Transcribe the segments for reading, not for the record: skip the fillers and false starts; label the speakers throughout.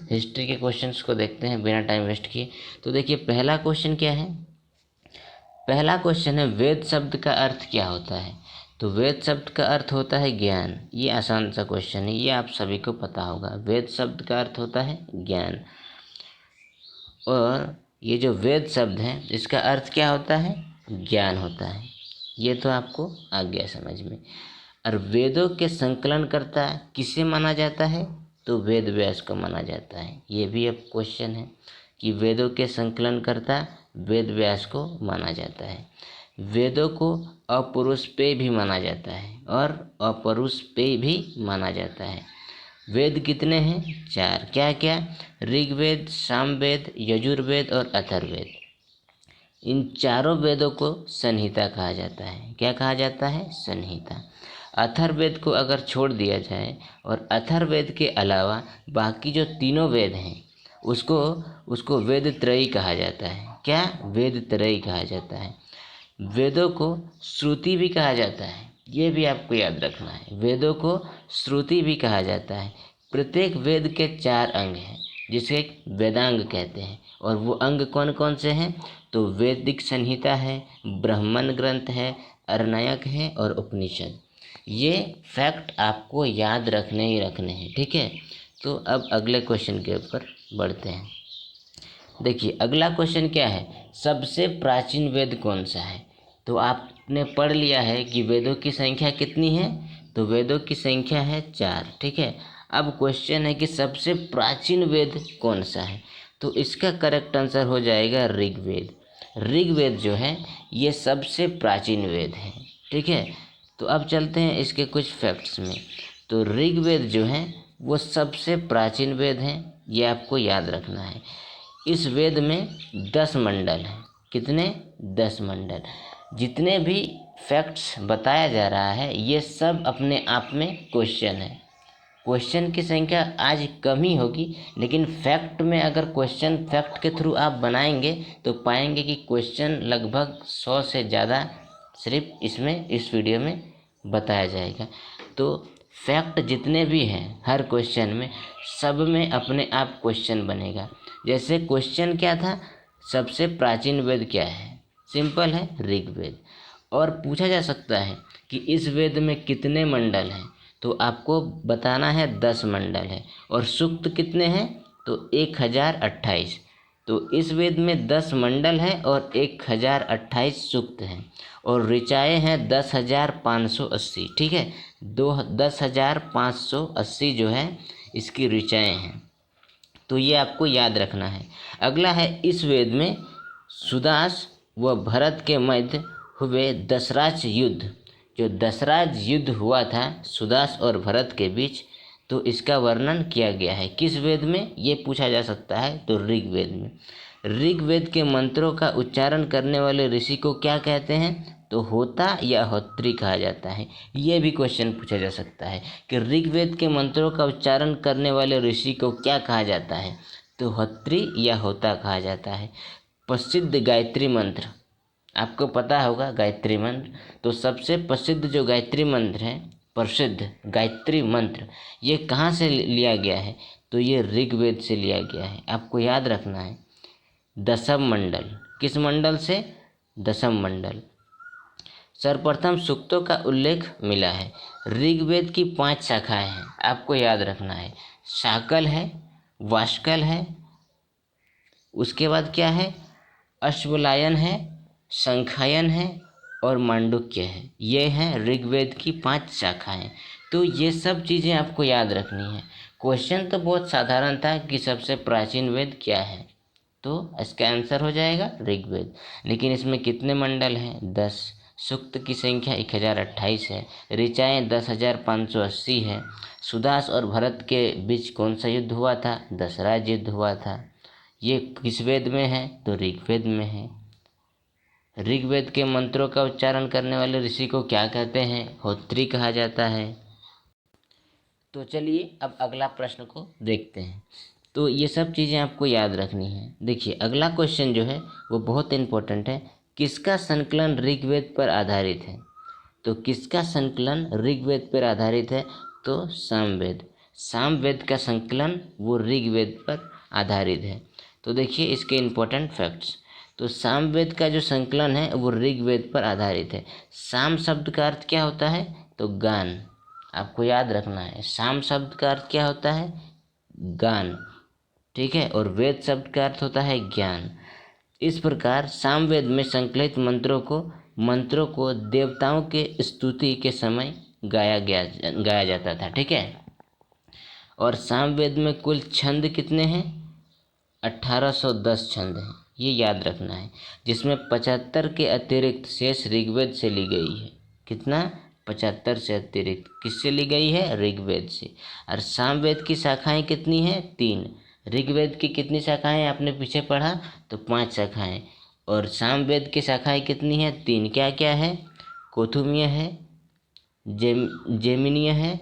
Speaker 1: History के questions को देखते हैं बिना टाइम वेस्ट किए। तो देखिए पहला क्वेश्चन क्या है, पहला क्वेश्चन है वेद शब्द का अर्थ क्या होता है। तो वेद शब्द का अर्थ होता है ज्ञान। ये आसान सा क्वेश्चन है, ये आप सभी को पता होगा। वेद शब्द का अर्थ होता है ज्ञान, और ये जो वेद शब्द है इसका अर्थ क्या होता है, ज्ञान होता है। ये तो आपको आ गया समझ में। और वेदों के संकलन करता किसे माना जाता है, तो वेद व्यास को माना जाता है। ये भी अब क्वेश्चन है कि वेदों के संकलन करता वेद व्यास को माना जाता है। वेदों को अपौरुषेय भी माना जाता है और अपौरुषेय भी माना जाता है। वेद कितने हैं, 4। क्या क्या, ऋग्वेद, सामवेद, यजुर्वेद और अथर्ववेद। इन चारों वेदों को संहिता कहा जाता है। क्या कहा जाता है, संहिता। अथर्ववेद को अगर छोड़ दिया जाए और अथर्ववेद के अलावा बाकी जो तीनों वेद हैं उसको वेद त्रयी कहा जाता है। क्या, वेद त्रयी कहा जाता है। वेदों को श्रुति भी कहा जाता है, ये भी आपको याद रखना है। वेदों को श्रुति भी कहा जाता है। प्रत्येक वेद के 4 अंग हैं जिसे वेदांग कहते हैं, और वो अंग कौन कौन से हैं, तो वैदिक संहिता है, ब्राह्मण ग्रंथ है, अरण्यक है और उपनिषद। ये फैक्ट आपको याद रखने ही रखने हैं, ठीक है। तो अब अगले क्वेश्चन के ऊपर बढ़ते हैं। देखिए अगला क्वेश्चन क्या है, सबसे प्राचीन वेद कौन सा है। तो आपने पढ़ लिया है कि वेदों की संख्या कितनी है, तो वेदों की संख्या है 4, ठीक है। अब क्वेश्चन है कि सबसे प्राचीन वेद कौन सा है, तो इसका करेक्ट आंसर हो जाएगा ऋग्वेद। ऋग्वेद जो है ये सबसे प्राचीन वेद है, ठीक है। तो अब चलते हैं इसके कुछ फैक्ट्स में। तो ऋग्वेद जो है वो सबसे प्राचीन वेद है, ये आपको याद रखना है। इस वेद में 10 मंडल हैं। कितने, 10 मंडल। जितने भी फैक्ट्स बताया जा रहा है ये सब अपने आप में क्वेश्चन है। क्वेश्चन की संख्या आज कम ही होगी, लेकिन फैक्ट में अगर क्वेश्चन फैक्ट के थ्रू आप बनाएंगे तो पाएंगे कि क्वेश्चन लगभग 100 से ज़्यादा सिर्फ इसमें, इस वीडियो में बताया जाएगा। तो फैक्ट जितने भी हैं हर क्वेश्चन में, सब में अपने आप क्वेश्चन बनेगा। जैसे क्वेश्चन क्या था, सबसे प्राचीन वेद क्या है, सिंपल है ऋग्वेद। और पूछा जा सकता है कि इस वेद में कितने मंडल हैं, तो आपको बताना है 10 मंडल है। और सूक्त कितने हैं, तो 1028। तो इस वेद में 10 मंडल हैं और 1028 सूक्त हैं, और ऋचाएँ हैं 10,580, ठीक है। 10,580 जो है इसकी ऋचाएँ हैं। तो ये आपको याद रखना है। अगला है, इस वेद में सुदास व भरत के मध्य हुए दशराज युद्ध, जो दशराज युद्ध हुआ था सुदास और भरत के बीच, तो इसका वर्णन किया गया है। किस वेद में, ये पूछा जा सकता है, तो ऋग्वेद में। ऋग्वेद के मंत्रों का उच्चारण करने वाले ऋषि को क्या कहते हैं, तो होता या होत्री कहा जाता है। ये भी क्वेश्चन पूछा जा सकता है कि ऋग्वेद के मंत्रों का उच्चारण करने वाले ऋषि को क्या कहा जाता है, तो होत्री या होता कहा जाता है। प्रसिद्ध गायत्री मंत्र आपको पता होगा, गायत्री मंत्र। तो सबसे प्रसिद्ध जो गायत्री मंत्र है, प्रसिद्ध गायत्री मंत्र, ये कहाँ से लिया गया है, तो ये ऋग्वेद से लिया गया है। आपको याद रखना है। दशम मंडल, किस मंडल से, दशम मंडल। सर्वप्रथम सूक्तों का उल्लेख मिला है। ऋग्वेद की 5 शाखाएं हैं, आपको याद रखना है। शाकल है, वाष्कल है, उसके बाद क्या है, अश्वलायन है, संखायन है और मांडुक्य है। ये हैं ऋग्वेद की 5 शाखाएं। तो ये सब चीज़ें आपको याद रखनी है। क्वेश्चन तो बहुत साधारण था कि सबसे प्राचीन वेद क्या है, तो इसका आंसर हो जाएगा ऋग्वेद। लेकिन इसमें कितने मंडल हैं, 10। सूक्त की संख्या 1028 है। ऋचाएँ 10,580 है। सुदास और भरत के बीच कौन सा युद्ध हुआ था, दशराज युद्ध हुआ था। ये किस वेद में है, तो ऋग्वेद में है। ऋग्वेद के मंत्रों का उच्चारण करने वाले ऋषि को क्या कहते हैं, होत्री कहा जाता है। तो चलिए अब अगला प्रश्न को देखते हैं। तो ये सब चीज़ें आपको याद रखनी है। देखिए अगला क्वेश्चन जो है वो बहुत इम्पोर्टेंट है। किसका संकलन ऋग्वेद पर आधारित है, तो किसका संकलन ऋग्वेद पर आधारित है, तो सामवेद। सामवेद का संकलन वो ऋग्वेद पर आधारित है। तो देखिए इसके इम्पोर्टेंट फैक्ट्स। तो सामवेद का जो संकलन है वो ऋग्वेद पर आधारित है। साम शब्द का अर्थ क्या होता है? तो गान। आपको याद रखना है, साम शब्द का अर्थ क्या होता है? गान, ठीक है। और वेद शब्द का अर्थ होता है ज्ञान। इस प्रकार सामवेद में संकलित मंत्रों को देवताओं के स्तुति के समय गाया जाता था, ठीक है। और सामवेद में कुल छंद कितने हैं? 1810 छंद हैं, ये याद रखना है, जिसमें 75 के अतिरिक्त शेष ऋग्वेद से ली गई है। कितना? 75 से अतिरिक्त किससे ली गई है? ऋग्वेद से। और सामवेद की शाखाएं कितनी हैं? 3। ऋग्वेद की कितनी शाखाएं आपने पीछे पढ़ा? तो 5 शाखाएं। और सामवेद की शाखाएं कितनी हैं? 3। क्या क्या है? कौथुमीय है, जेमिनीय है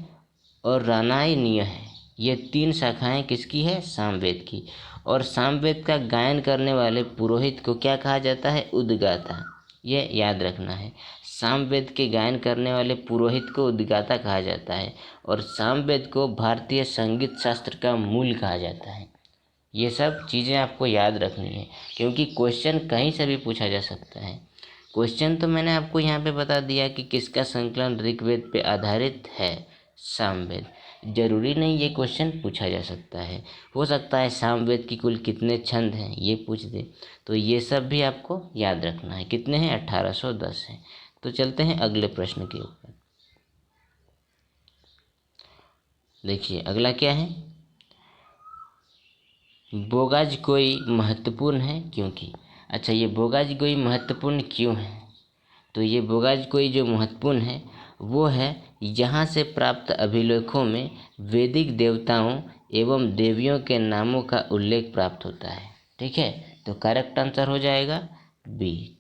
Speaker 1: और रानायनीय है। ये 3 शाखाएं किसकी है? सामवेद की। और सामवेद का गायन करने वाले पुरोहित को क्या कहा जाता है? उद्गाता। ये याद रखना है, सामवेद के गायन करने वाले पुरोहित को उद्गाता कहा जाता है। और सामवेद को भारतीय संगीत शास्त्र का मूल कहा जाता है। ये सब चीज़ें आपको याद रखनी है, क्योंकि क्वेश्चन कहीं से भी पूछा जा सकता है। क्वेश्चन तो मैंने आपको यहाँ पे बता दिया कि किसका संकलन ऋग्वेद पे आधारित है? सामवेद। जरूरी नहीं ये क्वेश्चन पूछा जा सकता है, हो सकता है सामवेद की कुल कितने छंद हैं ये पूछ दे। तो ये सब भी आपको याद रखना है। कितने हैं? 1810 हैं। तो चलते हैं अगले प्रश्न के ऊपर। देखिए अगला क्या है? बोगाज कोई महत्वपूर्ण है क्योंकि। अच्छा, ये बोगाज कोई महत्वपूर्ण क्यों है? तो ये बोगाज कोई जो महत्वपूर्ण है वो है यहाँ से प्राप्त अभिलेखों में वैदिक देवताओं एवं देवियों के नामों का उल्लेख प्राप्त होता है, ठीक है। तो करेक्ट आंसर हो जाएगा बी।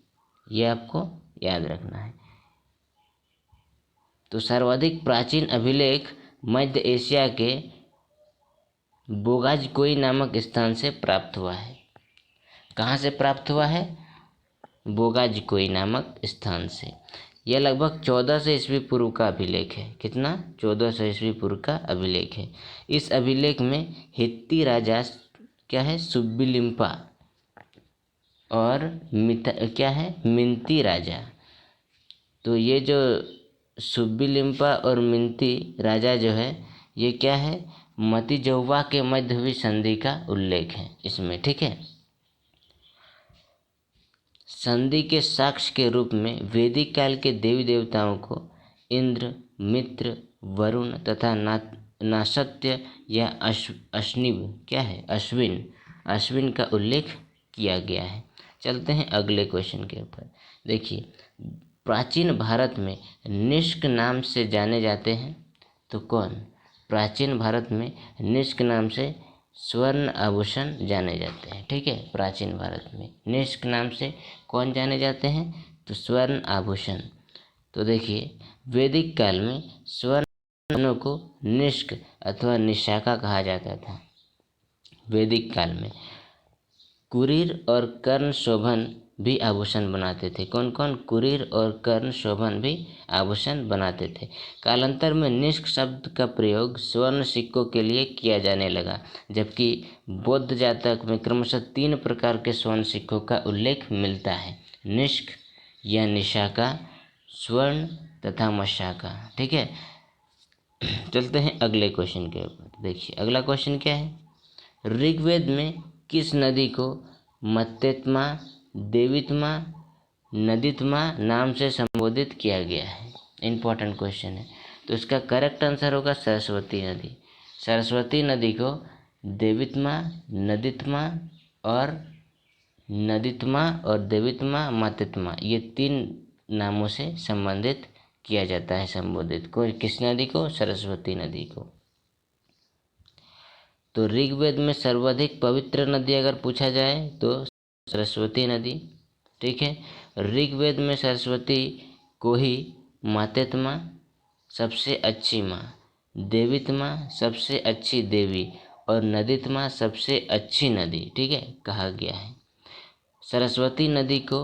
Speaker 1: ये आपको याद रखना है। तो सर्वाधिक प्राचीन अभिलेख मध्य एशिया के बोगाजकोई नामक स्थान से प्राप्त हुआ है। कहाँ से प्राप्त हुआ है? बोगाजकोई नामक स्थान से। यह लगभग 1400 ईस्वी पूर्व का अभिलेख है। कितना? 1400 ईस्वी पूर्व का अभिलेख है। इस अभिलेख में हित्ती राजा क्या है? सुब्बिलिम्पा और क्या है? मिंती राजा। तो ये जो सुब्बिलिम्पा और मिंती राजा जो है ये क्या है? मतिजौवा के मध्य हुई संधि का उल्लेख है इसमें, ठीक है। संधि के साक्ष्य के रूप में वैदिक काल के देवी देवताओं को इंद्र, मित्र, वरुण तथा नासत्य या अश्निव क्या है? अश्विन का उल्लेख किया गया है। चलते हैं अगले क्वेश्चन के ऊपर। देखिए, प्राचीन भारत में निष्क नाम से जाने जाते हैं तो कौन? प्राचीन भारत में निष्क नाम से स्वर्ण आभूषण जाने जाते हैं, ठीक है। प्राचीन भारत में निष्क नाम से कौन जाने जाते हैं? तो स्वर्ण आभूषण। तो देखिए, वैदिक काल में स्वर्ण को निष्क अथवा निशाका कहा जाता था। वैदिक काल में कुरीर और कर्ण शोभन भी आभूषण बनाते थे। कौन कौन? कुरीर और कर्ण शोभन भी आभूषण बनाते थे। कालांतर में निष्क शब्द का प्रयोग स्वर्ण सिक्कों के लिए किया जाने लगा, जबकि बौद्ध जातक में क्रमशः 3 प्रकार के स्वर्ण सिक्कों का उल्लेख मिलता है: निष्क या निशाका, स्वर्ण तथा मशाका, ठीक है। चलते हैं अगले क्वेश्चन के ऊपर। देखिए अगला क्वेश्चन क्या है? ऋग्वेद में किस नदी को मत्तेत्मा, देवित्मा, नदीत्मा नाम से संबोधित किया गया है? इम्पोर्टेंट क्वेश्चन है। तो इसका करेक्ट आंसर होगा सरस्वती नदी। सरस्वती नदी को देवित्मा, नदीत्मा और देवित्मा, मत्तेत्मा ये 3 नामों से संबंधित किया जाता है। संबोधित को किस नदी को? सरस्वती नदी को। तो ऋग्वेद में सर्वाधिक पवित्र नदी अगर पूछा जाए तो सरस्वती नदी, ठीक है। ऋग्वेद में सरस्वती को ही मातेत्मा सबसे अच्छी माँ, देवित्मा सबसे अच्छी देवी और नदीत्मा सबसे अच्छी नदी, ठीक है, कहा गया है। सरस्वती नदी को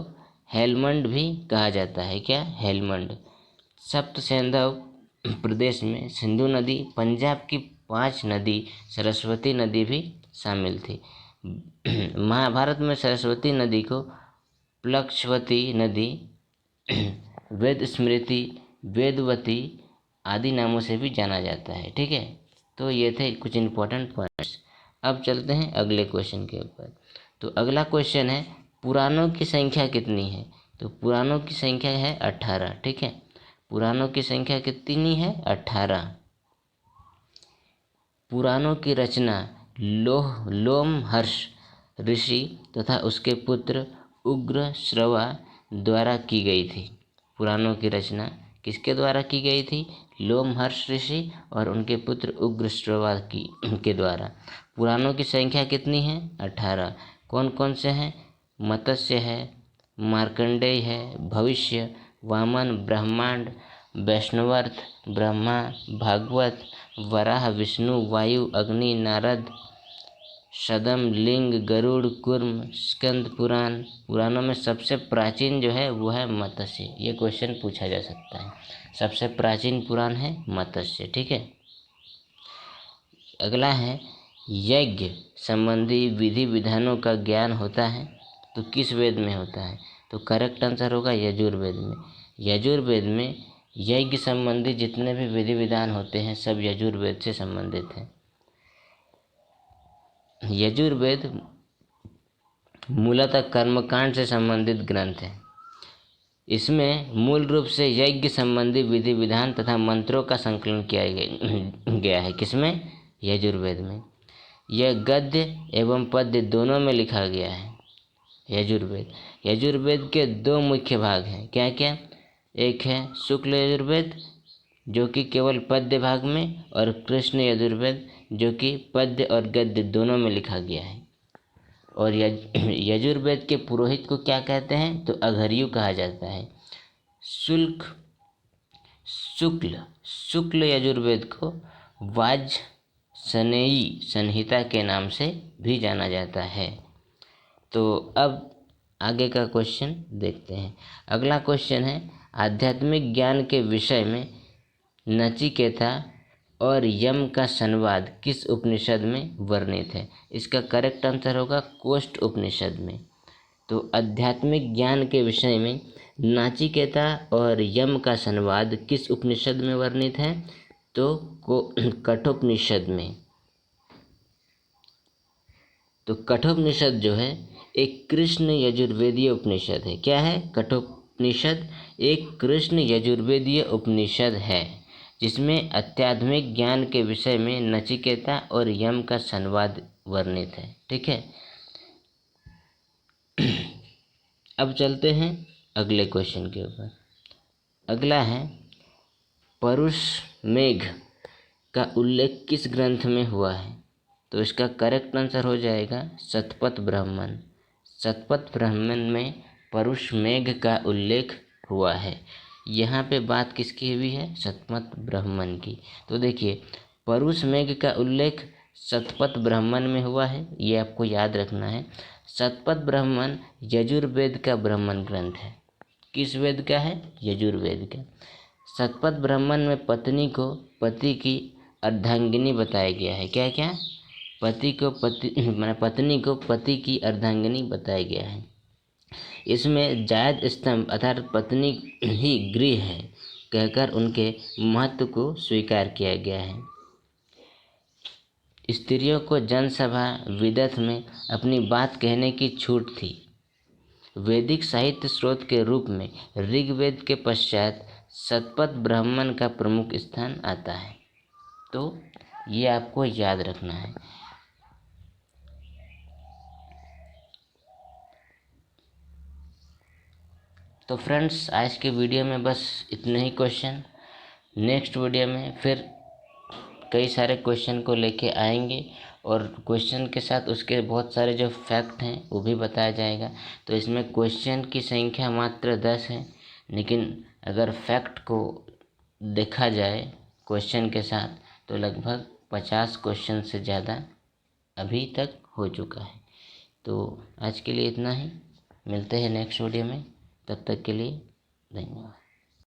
Speaker 1: हेलमंड भी कहा जाता है। क्या? हेलमंड। सप्त सिंधु प्रदेश में सिंधु नदी पंजाब की 5 नदी सरस्वती नदी भी शामिल थी। महाभारत में सरस्वती नदी को प्लक्षवती नदी, वेद स्मृति, वेदवती आदि नामों से भी जाना जाता है। ठीक है, तो ये थे कुछ इम्पोर्टेंट पॉइंट्स। अब चलते हैं अगले क्वेश्चन के ऊपर। तो अगला क्वेश्चन है पुराणों की संख्या कितनी है? तो पुराणों की संख्या है 18। ठीक है, पुराणों की संख्या कितनी है? 18। पुराणों की रचना लोमहर्ष ऋषि तथा उसके पुत्र उग्रश्रवा द्वारा की गई थी। पुराणों की रचना किसके द्वारा की गई थी? लोमहर्ष ऋषि और उनके पुत्र उग्रश्रवा के द्वारा। पुराणों की संख्या कितनी है? 18। कौन कौन से हैं? मत्स्य है, मार्कंडेय है, भविष्य, वामन, ब्रह्मांड, वैष्णवार्थ, ब्रह्मा, भागवत, वराह, विष्णु, वायु, अग्नि, नारद, सदम, लिंग, गरुड़, कूर्म, स्कंद पुराण। पुराणों में सबसे प्राचीन जो है वो है मत्स्य। ये क्वेश्चन पूछा जा सकता है। सबसे प्राचीन पुराण है मत्स्य। ठीक है, अगला है यज्ञ संबंधी विधि विधानों का ज्ञान होता है तो किस वेद में होता है? तो करेक्ट आंसर होगा यजुर्वेद में। यजुर्वेद में यज्ञ संबंधी जितने भी विधि विधान होते हैं सब यजुर्वेद से संबंधित हैं। यजुर्वेद मूलतः कर्मकांड से संबंधित ग्रंथ है। इसमें मूल रूप से यज्ञ संबंधी विधि विधान तथा मंत्रों का संकलन किया गया है। किसमें? यजुर्वेद में। यह गद्य एवं पद्य दोनों में लिखा गया है। यजुर्वेद के 2 मुख्य भाग हैं। क्या क्या? एक है शुक्ल यजुर्वेद जो कि केवल पद्य भाग में, और कृष्ण यजुर्वेद जो कि पद्य और गद्य दोनों में लिखा गया है। और यजुर्वेद के पुरोहित को क्या कहते हैं? तो अघर्यु कहा जाता है। शुक्ल यजुर्वेद को वाजसनेयी संहिता के नाम से भी जाना जाता है। तो अब आगे का क्वेश्चन देखते हैं। अगला क्वेश्चन है आध्यात्मिक ज्ञान के विषय में नचिकेता और यम का संवाद किस उपनिषद में वर्णित है? इसका करेक्ट आंसर होगा कोष्ठ उपनिषद में। तो आध्यात्मिक ज्ञान के विषय में नाचिकेता और यम का संवाद किस उपनिषद में वर्णित है? तो कठोपनिषद में। तो कठोपनिषद जो है एक कृष्ण यजुर्वेदीय उपनिषद है। क्या है? कठोपनिषद एक कृष्ण यजुर्वेदीय उपनिषद है जिसमें आध्यात्मिक ज्ञान के विषय में नचिकेता और यम का संवाद वर्णित है। ठीक है, अब चलते हैं अगले क्वेश्चन के ऊपर। अगला है परुष मेघ का उल्लेख किस ग्रंथ में हुआ है? तो इसका करेक्ट आंसर हो जाएगा शतपथ ब्राह्मण। शतपथ ब्राह्मण में परुष मेघ का उल्लेख हुआ है। यहाँ पे बात किसकी हुई है? शतपथ ब्राह्मण की। तो देखिए परुष मेघ का उल्लेख शतपथ ब्राह्मण में हुआ है, ये आपको याद रखना है। शतपथ ब्राह्मण यजुर्वेद का ब्राह्मण ग्रंथ है। किस वेद का है? यजुर्वेद का। शतपथ ब्राह्मण में पत्नी को पति की अर्धांगिनी बताया गया है। क्या क्या? पत्नी को पति की अर्धांगिनी बताया गया है। इसमें जायद स्तंभ अर्थात पत्नी ही गृह है कहकर उनके महत्व को स्वीकार किया गया है। स्त्रियों को जनसभा विदथ में अपनी बात कहने की छूट थी। वैदिक साहित्य स्रोत के रूप में ऋग्वेद के पश्चात शतपथ ब्राह्मण का प्रमुख स्थान आता है। तो ये आपको याद रखना है। तो फ्रेंड्स आज के वीडियो में बस इतने ही क्वेश्चन। नेक्स्ट वीडियो में फिर कई सारे क्वेश्चन को लेके आएंगे और क्वेश्चन के साथ उसके बहुत सारे जो फैक्ट हैं वो भी बताया जाएगा। तो इसमें क्वेश्चन की संख्या मात्र 10 है, लेकिन अगर फैक्ट को देखा जाए क्वेश्चन के साथ तो लगभग 50 क्वेश्चन से ज़्यादा अभी तक हो चुका है। तो आज के लिए इतना ही, मिलते हैं नेक्स्ट वीडियो में, तब तक के लिए धन्यवाद।